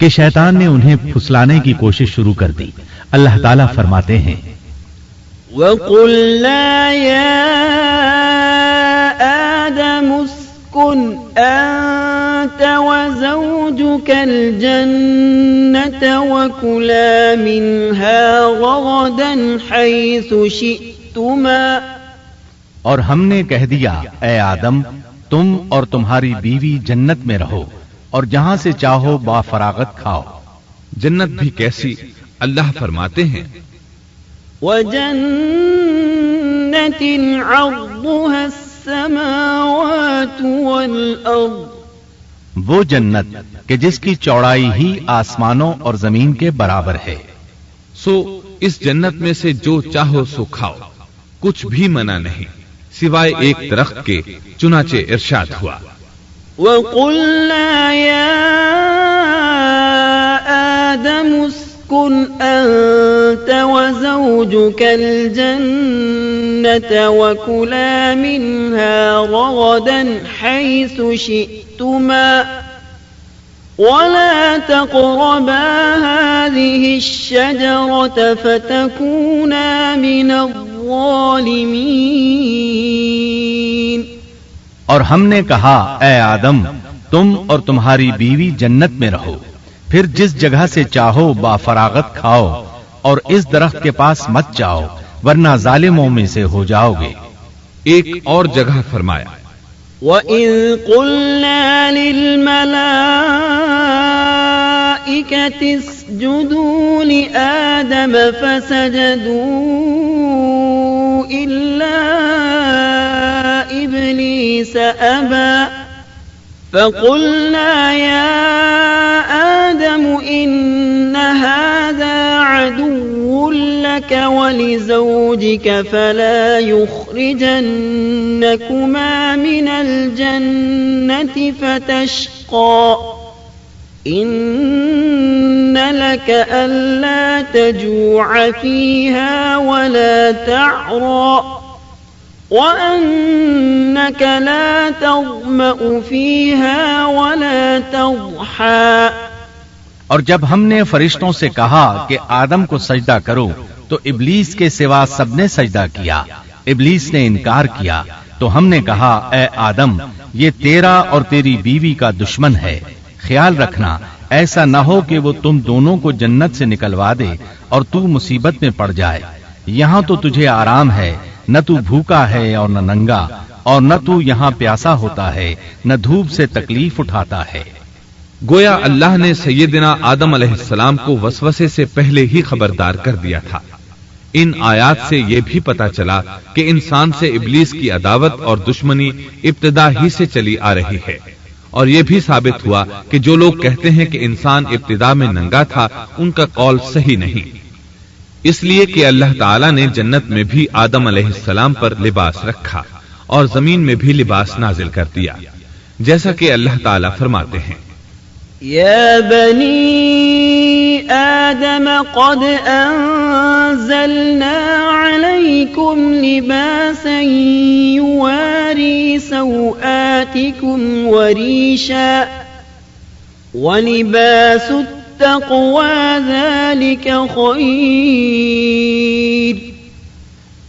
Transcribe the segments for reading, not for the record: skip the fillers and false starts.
کہ شیطان نے انہیں پھسلانے کی کوشش شروع کر دی۔ اللہ تعالیٰ فرماتے ہیں وَقُلْنَا يَا آدَمُ اسْكُنْ أَنْتَ وَزَوْجُكَ الْجَنَّةَ وَكُلَا مِنْهَا رَغَدًا حَيْثُ شِئْتُمَا، اور ہم نے کہہ دیا اے آدم تم اور تمہاری بیوی جنت میں رہو اور جہاں سے چاہو با فراغت کھاؤ۔ جنت بھی کیسی، اللہ فرماتے ہیں وَجَنَّةٍ عَرْضُهَا السَّمَاوَاتُ وَالْأَرْضُ، وہ جنت کہ جس کی چوڑائی ہی آسمانوں اور زمین کے برابر ہے۔ سو اس جنت میں سے جو چاہو سو کھاؤ، کچھ بھی منع نہیں سوائے ایک درخت کے، چنانچہ ارشاد ہوا وَقُلْنَا يَا آدَمُ اسْكُنْ أَنْتَ وَزَوْجُكَ الْجَنَّةَ وَكُلَا مِنْهَا رَغَدًا حَيْثُ شِئْتُمَا وَلَا تَقْرَبَا هَذِهِ الشَّجَرَةَ فَتَكُونَا مِنَ الظَّالِمِينَ۔ اور ہم نے کہا اے آدم تم اور تمہاری بیوی جنت میں رہو، پھر جس جگہ سے چاہو با فراغت کھاؤ اور اس درخت کے پاس مت جاؤ ورنہ ظالموں میں سے ہو جاؤ گے۔ ایک اور جگہ فرمایا وَإِذْ قُلْنَا لِلْمَلَائِكَةِ اسْجُدُوا لِآدَمَ فَسَجَدُوا إِلَّا إِبْلِيسَ أَبَى فَقُلْنَا يَا آدَمُ إِنَّ هَذَا عَدُوٌّ لَكَ وَلِزَوْجِكَ فَلَا يُخْرِجَنَّكُمَا مِنَ الْجَنَّةِ فَتَشْقَى إِنَّ لَكَ أَلَّا تَجُوعَ فِيهَا وَلَا تَعْرَى وَأَنَّكَ لَا تَظْمَأُ فِيهَا وَلَا تَضْحَى۔ اور جب ہم نے فرشتوں سے کہا کہ آدم کو سجدہ کرو تو ابلیس کے سوا سب نے سجدہ کیا، ابلیس نے انکار کیا تو ہم نے کہا اے آدم یہ تیرا اور تیری بیوی کا دشمن ہے، خیال رکھنا ایسا نہ ہو کہ وہ تم دونوں کو جنت سے نکلوا دے اور تو مصیبت میں پڑ جائے۔ یہاں تو تجھے آرام ہے، نہ تو بھوکا ہے اور نہ ننگا، اور نہ تو یہاں پیاسا ہوتا ہے نہ دھوپ سے تکلیف اٹھاتا ہے۔ گویا اللہ نے سیدنا آدم علیہ السلام کو وسوسے سے پہلے ہی خبردار کر دیا تھا۔ ان آیات سے یہ بھی پتا چلا کہ انسان سے ابلیس کی عداوت اور دشمنی ابتدا ہی سے چلی آ رہی ہے، اور یہ بھی ثابت ہوا کہ جو لوگ کہتے ہیں کہ انسان ابتدا میں ننگا تھا ان کا قول صحیح نہیں، اس لیے کہ اللہ تعالیٰ نے جنت میں بھی آدم علیہ السلام پر لباس رکھا اور زمین میں بھی لباس نازل کر دیا، جیسا کہ اللہ تعالیٰ فرماتے ہیں يا بني آدم قد أنزلنا عليكم لباسا يواري سوآتكم وريشا ولباس التقوى ذلك خير۔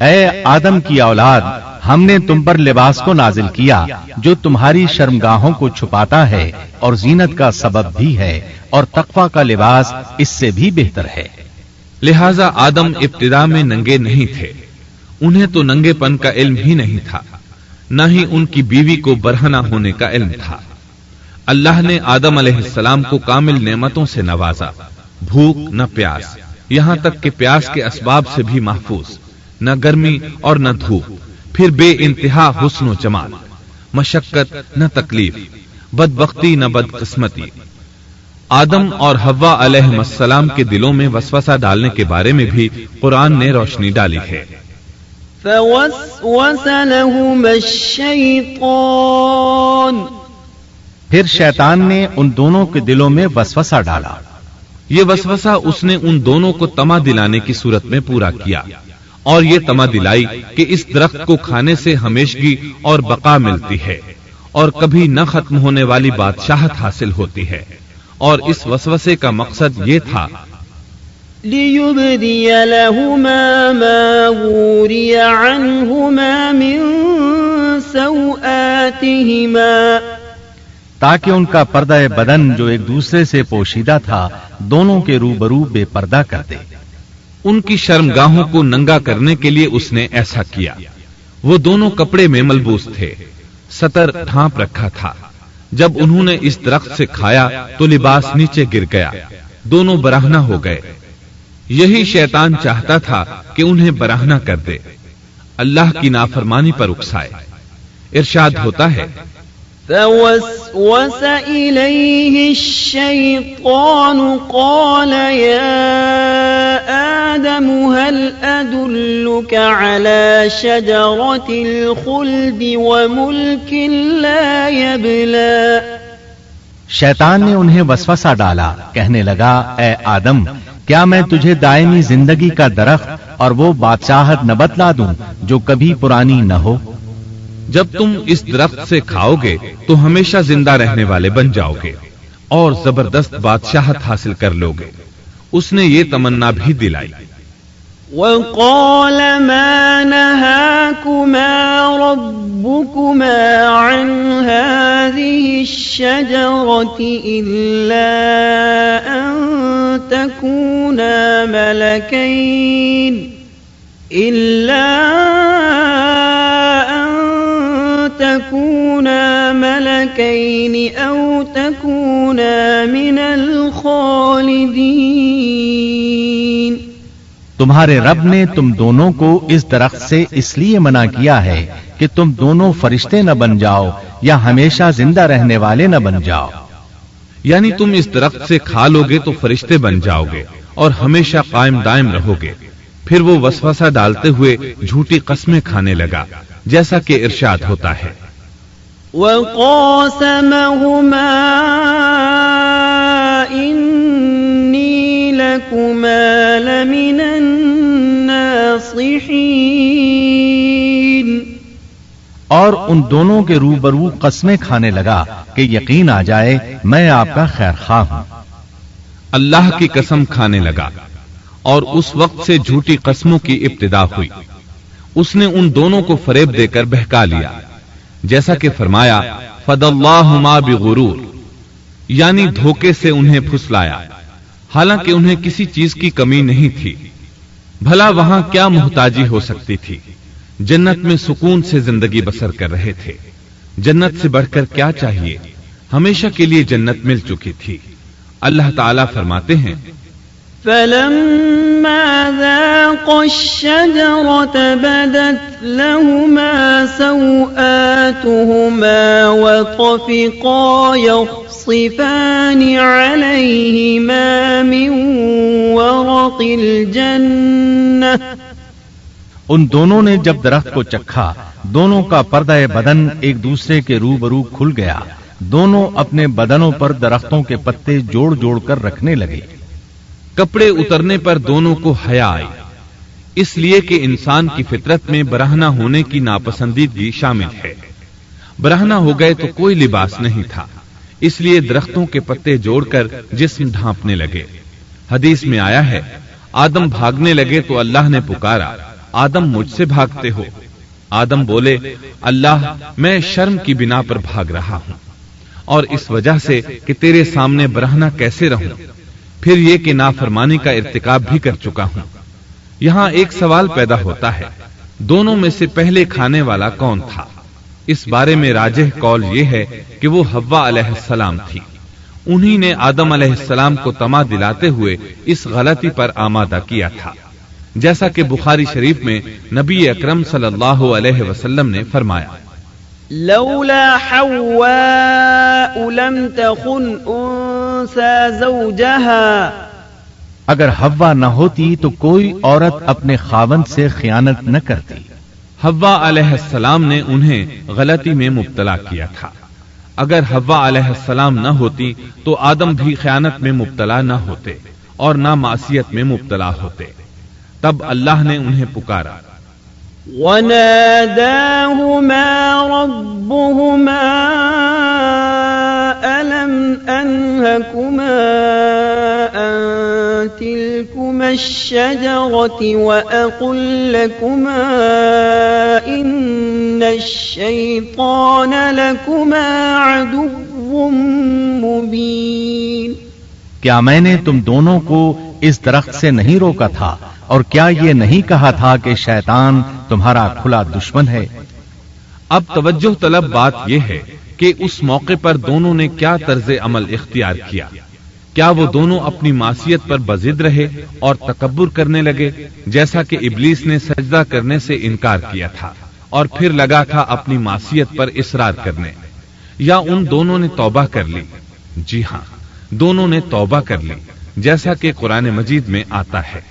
اے آدم کی اولاد ہم نے تم پر لباس کو نازل کیا جو تمہاری شرمگاہوں کو چھپاتا ہے اور زینت کا سبب بھی ہے، اور تقوی کا لباس اس سے بھی بہتر ہے۔ لہذا آدم ابتدا میں ننگے نہیں تھے، انہیں تو ننگے پن کا علم ہی نہیں تھا، نہ ہی ان کی بیوی کو برہنہ ہونے کا علم تھا۔ اللہ نے آدم علیہ السلام کو کامل نعمتوں سے نوازا، بھوک نہ پیاس، یہاں تک کہ پیاس کے اسباب سے بھی محفوظ، نہ گرمی اور نہ دھوپ، پھر بے انتہا حسن و جمال، مشقت نہ تکلیف، بدبختی نہ بدقسمتی۔ آدم اور حوا علیہ السلام کے دلوں میں وسوسہ ڈالنے کے بارے میں بھی قرآن نے روشنی ڈالی ہے۔ فوسوس لهما الشیطان، پھر شیطان نے ان دونوں کے دلوں میں وسوسہ ڈالا۔ یہ وسوسہ اس نے ان دونوں کو طمع دلانے کی صورت میں پورا کیا، اور یہ طمع دلائی کہ اس درخت کو کھانے سے ہمیشگی اور بقا ملتی ہے اور کبھی نہ ختم ہونے والی بادشاہت حاصل ہوتی ہے، اور اس وسوسے کا مقصد یہ تھا لِيُبْدِيَ لَهُمَا مَا وُورِيَ عَنْهُمَا مِنْ سَوْآتِهِمَا، تاکہ ان کا پردہ بدن جو ایک دوسرے سے پوشیدہ تھا دونوں کے روبرو بے پردہ کر دے۔ ان کی شرمگاہوں کو ننگا کرنے کے لیے اس نے ایسا کیا۔ وہ دونوں کپڑے میں ملبوس تھے، ستر ڈھانپ رکھا تھا۔ جب انہوں نے اس درخت سے کھایا تو لباس نیچے گر گیا، دونوں برہنہ ہو گئے۔ یہی شیطان چاہتا تھا کہ انہیں برہنہ کر دے، اللہ کی نافرمانی پر اکسائے۔ ارشاد ہوتا ہے فوسوس إليه الشيطان قال يا آدم هل أدلك على شجرة الخلد وملك لا يبلى۔ شیطان نے انہیں وسوسہ ڈالا، کہنے لگا اے آدم کیا میں تجھے دائمی زندگی کا درخت اور وہ بادشاہت نہ بتلا دوں جو کبھی پرانی نہ ہو؟ جب تم اس درخت سے کھاؤ گے تو ہمیشہ زندہ رہنے والے بن جاؤ گے اور زبردست بادشاہت حاصل کر لو گے۔ اس نے یہ تمنا بھی دلائی۔ وقال ما نهاكما ربكما عن هذه الشجرة إلا أن تكونا ملكين أو تكونا من الخالدين۔ تمہارے رب نے تم دونوں کو اس درخت سے اس لیے منع کیا ہے کہ تم دونوں فرشتے نہ بن جاؤ یا ہمیشہ زندہ رہنے والے نہ بن جاؤ۔ یعنی تم اس درخت سے کھا لو گے تو فرشتے بن جاؤ گے اور ہمیشہ قائم دائم رہو گے۔ پھر وہ وسوسہ ڈالتے ہوئے جھوٹی قسمیں کھانے لگا، جیسا کہ ارشاد ہوتا ہے وَقَاسَمَهُمَا إِنِّي لَكُمَا لَمِنَ النَّاصِحِينَ، اور ان دونوں کے روبرو قسمیں کھانے لگا کہ یقین آ جائے میں آپ کا خیر خواہ ہوں۔ اللہ کی قسم کھانے لگا اور اس وقت سے جھوٹی قسموں کی ابتدا ہوئی۔ اس نے ان دونوں کو فریب دے کر بہکا لیا، جیسا کہ فرمایا فَدَلَّاهُمَا بِغُرُورٍ، یعنی دھوکے سے انہیں پھسلایا، حالانکہ انہیں کسی چیز کی کمی نہیں تھی۔ بھلا وہاں کیا محتاجی ہو سکتی تھی؟ جنت میں سکون سے زندگی بسر کر رہے تھے، جنت سے بڑھ کر کیا چاہیے؟ ہمیشہ کے لیے جنت مل چکی تھی۔ اللہ تعالیٰ فرماتے ہیں فَلَمَّا ذَاقَا الشَّجَرَةَ بَدَتْ لَهُمَا سَوْآتُهُمَا وَطَفِقَا يَخْصِفَانِ عَلَيْهِمَا مِنْ وَرَقِ الْجَنَّةِ۔ ان دونوں نے جب درخت کو چکھا، دونوں کا پردہ بدن ایک دوسرے کے روبرو کھل گیا، دونوں اپنے بدنوں پر درختوں کے پتے جوڑ جوڑ کر رکھنے لگے۔ کپڑے اترنے پر دونوں کو حیا آئی، اس لیے کہ انسان کی فطرت میں برہنہ ہونے کی ناپسندیدگی شامل ہے۔ برہنہ ہو گئے تو کوئی لباس نہیں تھا، اس لیے درختوں کے پتے جوڑ کر جسم ڈھانپنے لگے۔ حدیث میں آیا ہے آدم بھاگنے لگے تو اللہ نے پکارا آدم مجھ سے بھاگتے ہو؟ آدم بولے اللہ میں شرم کی بنا پر بھاگ رہا ہوں، اور اس وجہ سے کہ تیرے سامنے برہنہ کیسے رہوں، پھر یہ کہ نافرمانی کا ارتکاب بھی کر چکا ہوں۔ یہاں ایک سوال پیدا ہوتا ہے، دونوں میں سے پہلے کھانے والا کون تھا؟ اس بارے میں راجح قول یہ ہے کہ وہ حوا علیہ السلام تھی۔ انہی نے آدم علیہ السلام کو طمع دلاتے ہوئے اس غلطی پر آمادہ کیا تھا، جیسا کہ بخاری شریف میں نبی اکرم صلی اللہ علیہ وسلم نے فرمایا لولا حواء لم تخن انثى زوجها، اگر حوا نہ ہوتی تو کوئی عورت اپنے خاوند سے خیانت نہ کرتی۔ حوا علیہ السلام نے انہیں غلطی میں مبتلا کیا تھا۔ اگر حوا علیہ السلام نہ ہوتی تو آدم بھی خیانت میں مبتلا نہ ہوتے اور نہ معصیت میں مبتلا ہوتے۔ تب اللہ نے انہیں پکارا وَنَادَاهُمَا رَبُّهُمَا ألم أنهكما عن تلكما الشجرة وأقل لكما إن الشيطان لكما عدو مبين کیا میں نے تم دونوں کو اس درخت سے نہیں روکا تھا اور کیا یہ نہیں کہا تھا کہ شیطان تمہارا کھلا دشمن ہے؟ اب توجہ طلب بات یہ ہے کہ اس موقع پر دونوں نے کیا طرز عمل اختیار کیا۔ کیا وہ دونوں اپنی معصیت پر بضد رہے اور تکبر کرنے لگے، جیسا کہ ابلیس نے سجدہ کرنے سے انکار کیا تھا اور پھر لگا تھا اپنی معصیت پر اصرار کرنے، یا ان دونوں نے توبہ کر لی؟ جی ہاں، دونوں نے توبہ کر لی، جیسا کہ قرآن مجید میں آتا ہے،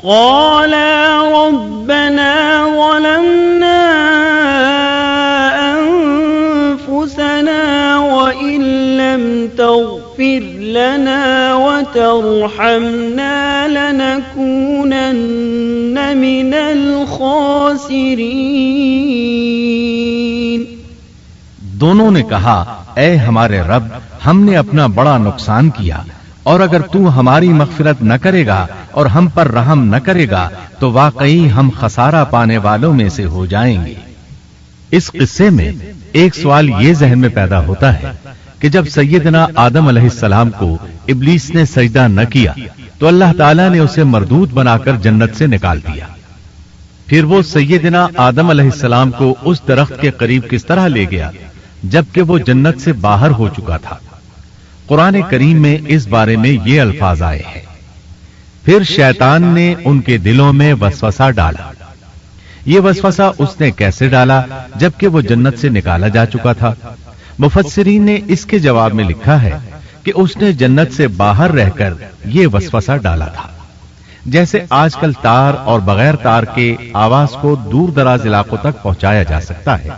قالا ربنا ظلمنا أنفسنا وإن لم تغفر لنا وترحمنا لنكونن من الخاسرين۔ دونوں نے کہا اے ہمارے رب، ہم نے اپنا بڑا نقصان کیا، اور اگر تو ہماری مغفرت نہ کرے گا اور ہم پر رحم نہ کرے گا تو واقعی ہم خسارہ پانے والوں میں سے ہو جائیں گے۔ اس قصے میں ایک سوال یہ ذہن میں پیدا ہوتا ہے کہ جب سیدنا آدم علیہ السلام کو ابلیس نے سجدہ نہ کیا تو اللہ تعالیٰ نے اسے مردود بنا کر جنت سے نکال دیا، پھر وہ سیدنا آدم علیہ السلام کو اس درخت کے قریب کس طرح لے گیا جبکہ وہ جنت سے باہر ہو چکا تھا؟ قرآن کریم میں اس بارے میں یہ الفاظ آئے ہیں، پھر شیطان نے ان کے دلوں میں وسوسہ ڈالا۔ یہ وسوسہ اس نے کیسے ڈالا جبکہ وہ جنت سے نکالا جا چکا تھا؟ مفسرین نے اس کے جواب میں لکھا ہے کہ اس نے جنت سے باہر رہ کر یہ وسوسہ ڈالا تھا۔ جیسے آج کل تار اور بغیر تار کے آواز کو دور دراز علاقوں تک پہنچایا جا سکتا ہے،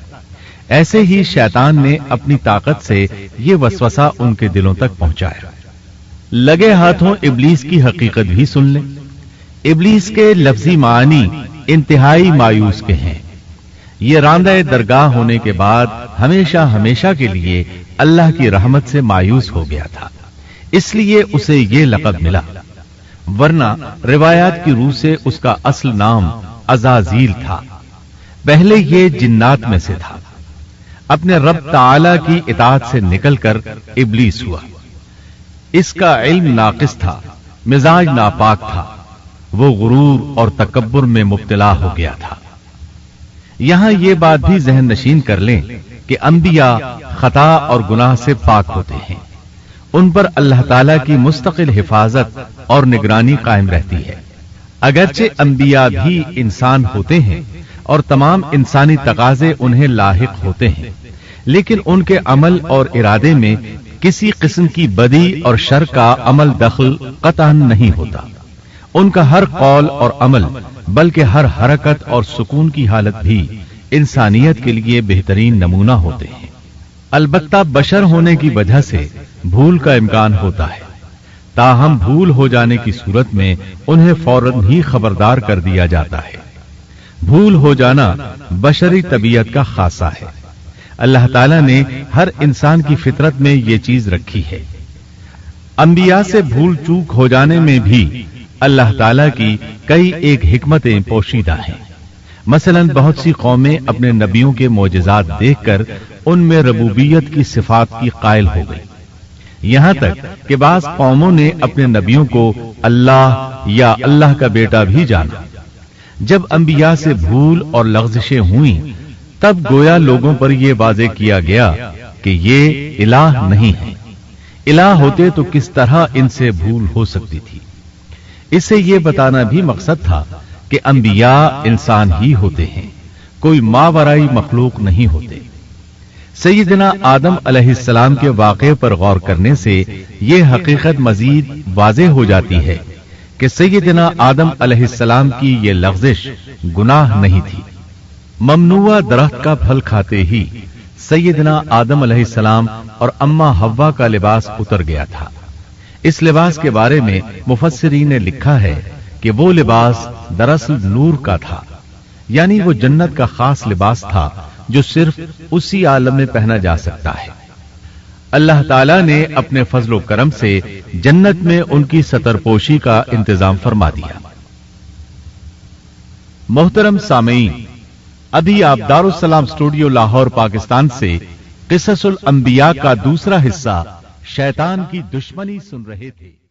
ایسے ہی شیطان نے اپنی طاقت سے یہ وسوسہ ان کے دلوں تک پہنچایا۔ لگے ہاتھوں ابلیس کی حقیقت بھی سن لیں۔ ابلیس کے لفظی معنی انتہائی مایوس کے ہیں۔ یہ راندہ درگاہ ہونے کے بعد ہمیشہ ہمیشہ کے لیے اللہ کی رحمت سے مایوس ہو گیا تھا، اس لیے اسے یہ لقب ملا، ورنہ روایات کی روح سے اس کا اصل نام عزازیل تھا۔ پہلے یہ جنات میں سے تھا، اپنے رب تعالی کی اطاعت سے نکل کر ابلیس ہوا۔ اس کا علم ناقص تھا، مزاج ناپاک تھا، وہ غرور اور تکبر میں مبتلا ہو گیا تھا۔ یہاں یہ بات بھی ذہن نشین کر لیں کہ انبیاء خطا اور گناہ سے پاک ہوتے ہیں، ان پر اللہ تعالی کی مستقل حفاظت اور نگرانی قائم رہتی ہے۔ اگرچہ انبیاء بھی انسان ہوتے ہیں اور تمام انسانی تقاضے انہیں لاحق ہوتے ہیں، لیکن ان کے عمل اور ارادے میں کسی قسم کی بدی اور شر کا عمل دخل قطعاً نہیں ہوتا۔ ان کا ہر قول اور عمل بلکہ ہر حرکت اور سکون کی حالت بھی انسانیت کے لیے بہترین نمونہ ہوتے ہیں۔ البتہ بشر ہونے کی وجہ سے بھول کا امکان ہوتا ہے، تاہم بھول ہو جانے کی صورت میں انہیں فوراً ہی خبردار کر دیا جاتا ہے۔ بھول ہو جانا بشری طبیعت کا خاصہ ہے۔ اللہ تعالیٰ نے ہر انسان کی فطرت میں یہ چیز رکھی ہے۔ انبیاء سے بھول چوک ہو جانے میں بھی اللہ تعالیٰ کی کئی ایک حکمتیں پوشیدہ ہیں۔ مثلا بہت سی قومیں اپنے نبیوں کے معجزات دیکھ کر ان میں ربوبیت کی صفات کی قائل ہو گئی، یہاں تک کہ بعض قوموں نے اپنے نبیوں کو اللہ یا اللہ کا بیٹا بھی جانا۔ جب انبیاء سے بھول اور لغزشیں ہوئیں تب گویا لوگوں پر یہ واضح کیا گیا کہ یہ الہ نہیں ہے، الہ ہوتے تو کس طرح ان سے بھول ہو سکتی تھی۔ اس سے یہ بتانا بھی مقصد تھا کہ انبیاء انسان ہی ہوتے ہیں، کوئی ماورائی مخلوق نہیں ہوتے۔ سیدنا آدم علیہ السلام کے واقعے پر غور کرنے سے یہ حقیقت مزید واضح ہو جاتی ہے کہ سیدنا آدم علیہ السلام کی یہ لغزش گناہ نہیں تھی۔ ممنوع درخت کا پھل کھاتے ہی سیدنا آدم علیہ السلام اور اماں حوا کا لباس اتر گیا تھا۔ اس لباس کے بارے میں مفسرین نے لکھا ہے کہ وہ لباس دراصل نور کا تھا، یعنی وہ جنت کا خاص لباس تھا جو صرف اسی عالم میں پہنا جا سکتا ہے۔ اللہ تعالیٰ نے اپنے فضل و کرم سے جنت میں ان کی سطرپوشی کا انتظام فرما دیا۔ محترم سامعین، ابھی آپ دارالسلام اسٹوڈیو لاہور پاکستان سے قصص الانبیاء کا دوسرا حصہ شیطان کی دشمنی سن رہے تھے۔